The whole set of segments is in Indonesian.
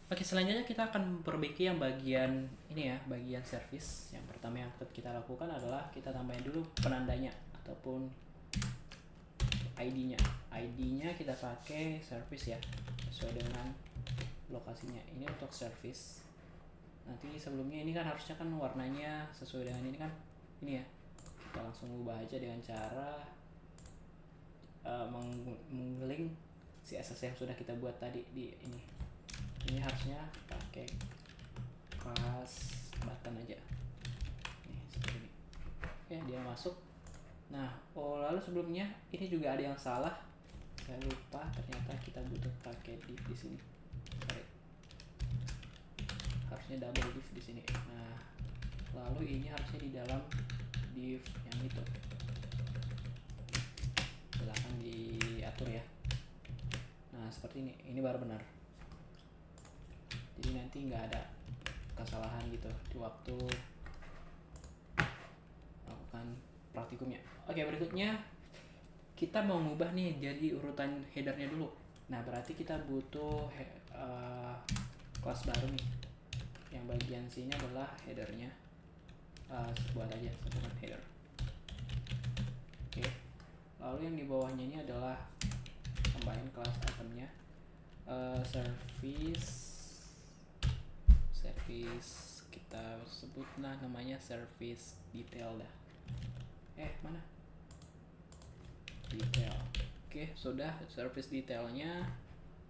Oke, selanjutnya kita akan perbaiki yang bagian ini ya, bagian service. Yang pertama yang kita lakukan adalah kita tambahin dulu penandanya ataupun ID-nya. ID-nya kita pakai service ya, sesuai dengan lokasinya. Ini untuk service. Nanti sebelumnya ini kan harusnya kan warnanya sesuai dengan ini kan, ini ya. Kita langsung ubah aja dengan cara meng-link CSS yang sudah kita buat tadi di ini. Ini harusnya pakai class button aja. Nih, seperti ini. Oke, dia masuk. Nah, lalu sebelumnya ini juga ada yang salah. Saya lupa, ternyata kita butuh pakai div di sini. Sorry. Harusnya double div di sini. Nah, lalu ini harusnya di dalam div yang itu. Silahkan diatur ya. Nah, seperti ini. Ini baru benar. Jadi nanti nggak ada kesalahan gitu di waktu melakukan praktikumnya. Oke, berikutnya kita mau ngubah nih jadi urutan headernya dulu. Nah, berarti kita butuh kelas baru nih. Yang bagian sini adalah headernya. Buat aja sebutkan header. Oke. Lalu yang di bawahnya ini adalah tambahin kelas itemnya. Service kita sebutlah namanya service detail dah. Mana detail? Oke, sudah service detailnya.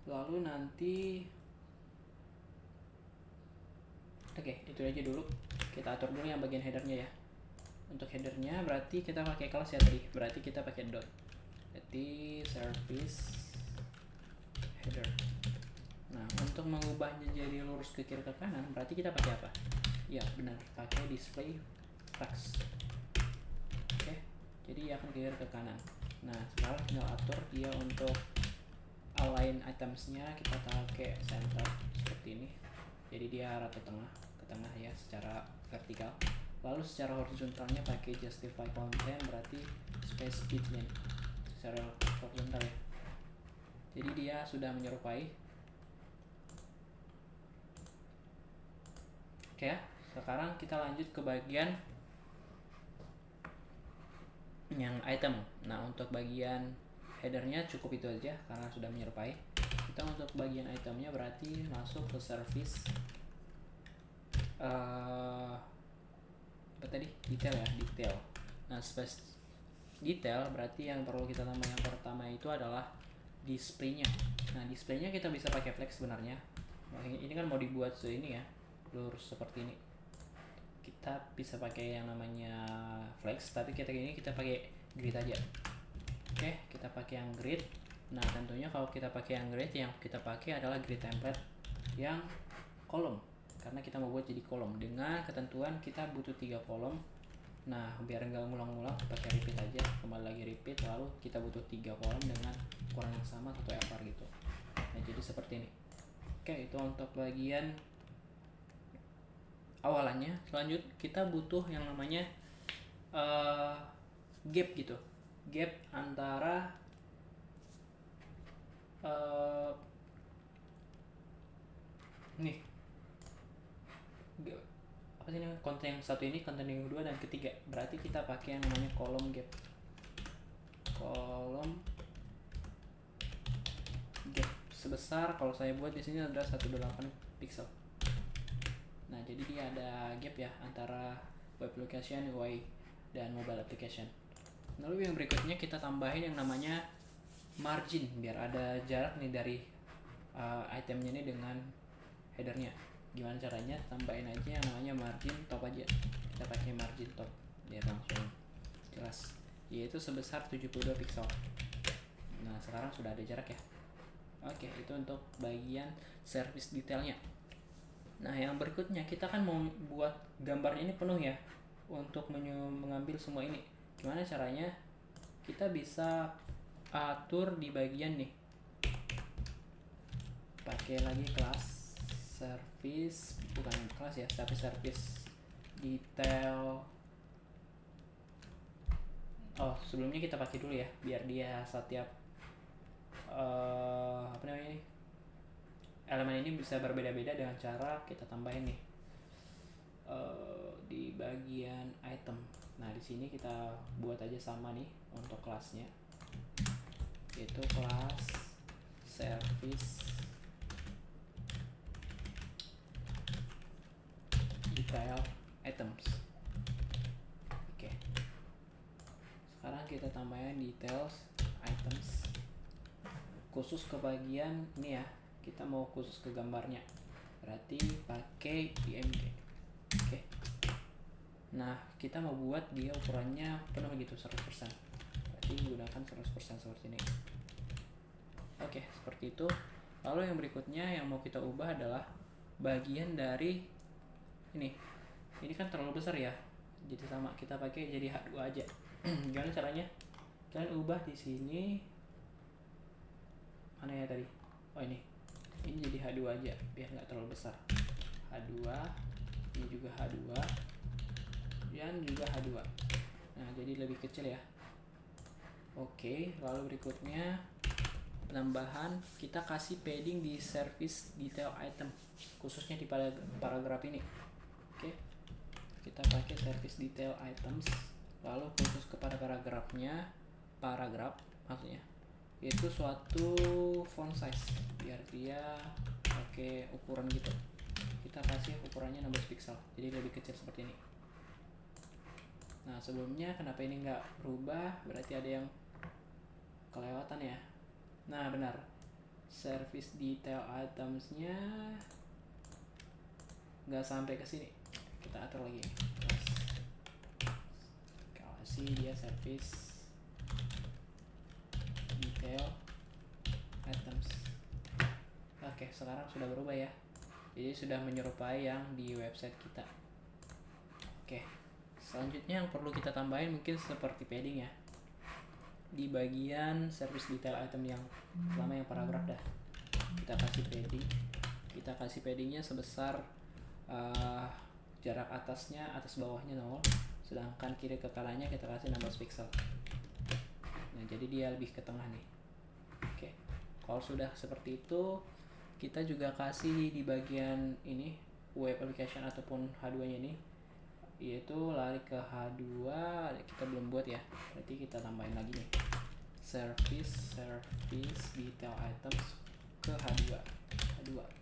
Lalu nanti itu aja dulu. Kita atur dulu yang bagian headernya ya. Untuk headernya berarti kita pakai kelas ya tadi. Berarti kita pakai dot. Jadi service header. Nah, untuk mengubahnya jadi lurus ke kiri ke kanan, berarti kita pakai apa? Ya, benar, pakai display text. Oke, jadi dia akan ke kiri ke kanan. Nah, sekarang tinggal atur dia untuk align itemsnya, kita pakai center seperti ini. Jadi dia arah ke tengah ya, secara vertikal. Lalu secara horizontalnya pakai justify content, berarti space between secara horizontal ya. Jadi dia sudah menyerupai. Oke, sekarang kita lanjut ke bagian yang item. Nah, untuk bagian headernya cukup itu aja karena sudah menyerupai. Kita untuk bagian itemnya berarti masuk ke service apa tadi? Detail ya, detail. Nah, space detail berarti yang perlu kita tambah yang pertama itu adalah displaynya. Nah, displaynya kita bisa pakai flex sebenarnya. Nah, ini kan mau dibuat ini ya, lurus seperti ini. Kita bisa pakai yang namanya flex, tapi kita pakai grid aja. Oke, kita pakai yang grid. Nah, tentunya kalau kita pakai yang grid, yang kita pakai adalah grid template yang kolom, karena kita mau buat jadi kolom dengan ketentuan kita butuh 3 kolom. Nah, biar nggak ngulang-ngulang, pakai repeat aja, kembali lagi repeat, lalu kita butuh 3 kolom dengan ukuran yang sama, 1 FR gitu. Nah, jadi seperti ini. Oke, itu untuk bagian awalannya. Selanjut kita butuh yang namanya gap gitu, gap antara nih apa sih namanya, konten yang satu ini, konten yang kedua dan ketiga. Berarti kita pakai yang namanya kolom gap. Kolom gap sebesar, kalau saya buat di sini ada 18 pixel. Nah, jadi dia ada gap ya antara web application, UI dan mobile application. Lalu yang berikutnya kita tambahin yang namanya margin biar ada jarak nih dari itemnya ini dengan headernya. Gimana caranya? Tambahin aja yang namanya margin top aja. Kita pakai margin top biar langsung jelas, yaitu sebesar 72 pixel. Nah, sekarang sudah ada jarak ya. Oke, itu untuk bagian service detailnya. Nah, yang berikutnya kita kan mau buat gambar ini penuh ya, untuk mengambil semua ini. Gimana caranya? Kita bisa atur di bagian nih, pakai lagi kelas service, bukan kelas ya, tapi service detail. Sebelumnya kita pakai dulu ya, biar dia setiap apa namanya ini, elemen ini bisa berbeda-beda dengan cara kita tambahin nih di bagian item. Nah di sini kita buat aja sama nih untuk kelasnya, yaitu kelas service detail items. Oke, sekarang kita tambahin details items khusus ke bagian ini ya, kita mau khusus ke gambarnya, berarti pakai img. Oke, nah kita mau buat dia ukurannya penuh gitu 100%, berarti gunakan 100% seperti ini. Oke, seperti itu. Lalu yang berikutnya yang mau kita ubah adalah bagian dari ini kan terlalu besar ya, jadi sama kita pakai jadi H2 aja. Gimana caranya? Kalian ubah di sini, mana ya tadi? Oh ini jadi H2 aja biar nggak terlalu besar. H2, ini juga H2, dan juga H2. Nah jadi lebih kecil ya. Oke, lalu berikutnya penambahan, kita kasih padding di service detail item khususnya di paragraf ini. Oke, kita pakai service detail items, lalu khusus kepada paragraf maksudnya itu suatu font size biar dia pakai ukuran gitu, kita kasih ukurannya 16 pixel jadi lebih kecil seperti ini. Nah sebelumnya kenapa ini nggak berubah, berarti ada yang kelewatan ya. Nah benar, service detail itemsnya nggak sampai ke sini, kita atur lagi, kasih dia service detail items. Oke, sekarang sudah berubah ya, jadi sudah menyerupai yang di website kita. Oke, selanjutnya yang perlu kita tambahin mungkin seperti padding ya, di bagian service detail item yang selama yang paragraf dah, kita kasih paddingnya sebesar jarak atas bawahnya 0, sedangkan kiri ke kanannya kita kasih 16 pixel. Nah jadi dia lebih ke tengah nih. Oke, kalau sudah seperti itu, kita juga kasih di bagian ini web application ataupun H2 nya ini, yaitu lari ke H2, kita belum buat ya, berarti kita tambahin lagi nih service detail items ke H2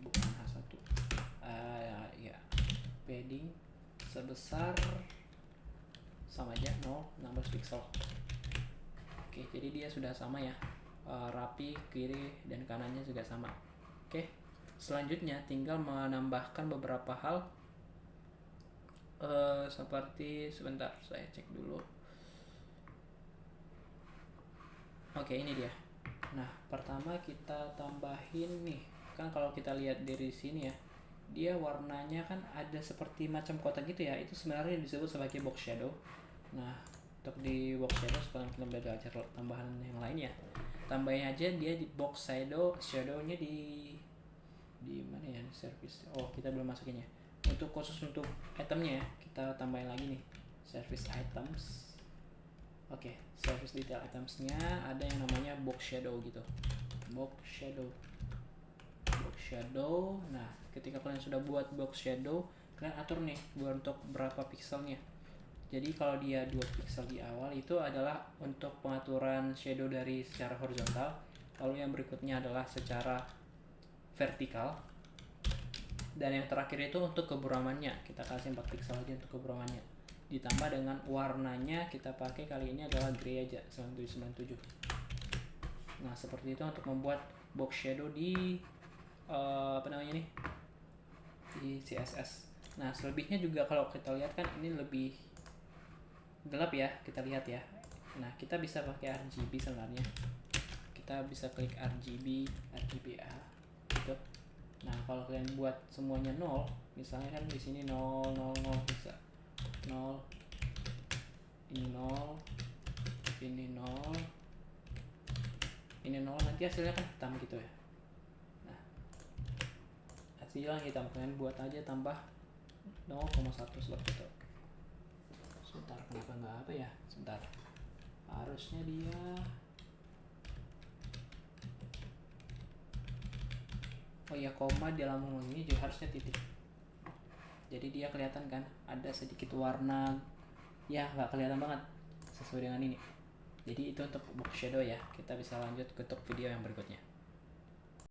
bukan H1. Ya, padding sebesar sama aja 16 pixel. Oke, jadi dia sudah sama ya, rapi, kiri dan kanannya juga sama. Oke, selanjutnya tinggal menambahkan beberapa hal, seperti sebentar saya cek dulu. Oke, ini dia. Nah pertama kita tambahin nih, kan kalau kita lihat dari sini ya, dia warnanya kan ada seperti macam kotak gitu ya, itu sebenarnya disebut sebagai box shadow. Nah untuk di box shadow sekarang kita belajar tambahan yang lain ya, tambahin aja dia di box shadownya di mana ya, service. Oh kita belum masukin ya, untuk khusus untuk itemnya ya, kita tambahin lagi nih service items. Oke, service detail itemsnya ada yang namanya box shadow gitu, box shadow. Nah ketika kalian sudah buat box shadow, kalian atur nih untuk berapa pixelnya. Jadi kalau dia 2 pixel di awal itu adalah untuk pengaturan shadow dari secara horizontal, lalu yang berikutnya adalah secara vertikal, dan yang terakhir itu untuk keburamannya kita kasih 4 pixel aja untuk keburamannya, ditambah dengan warnanya kita pakai kali ini adalah grey aja 9797. Nah seperti itu untuk membuat box shadow di di CSS. Nah selebihnya juga kalau kita lihat kan ini lebih gelap ya, kita lihat ya. Nah kita bisa pakai RGB sebenarnya, kita bisa klik RGBA gitu. Nah kalau kalian buat semuanya 0, misalnya kan di sini 0 0 0 bisa 0, ini 0, ini 0, ini 0, nanti hasilnya kan hitam gitu ya. Nah hasilnya hitam, kalian buat aja tambah 0,1 seperti itu. Sebentar, kenapa nggak apa ya, sebentar, harusnya dia Oh iya, koma di lambung ini juga harusnya titik. Jadi dia kelihatan kan ada sedikit warna, ya nggak kelihatan banget sesuai dengan ini. Jadi itu untuk box shadow ya. Kita bisa lanjut ke untuk video yang berikutnya.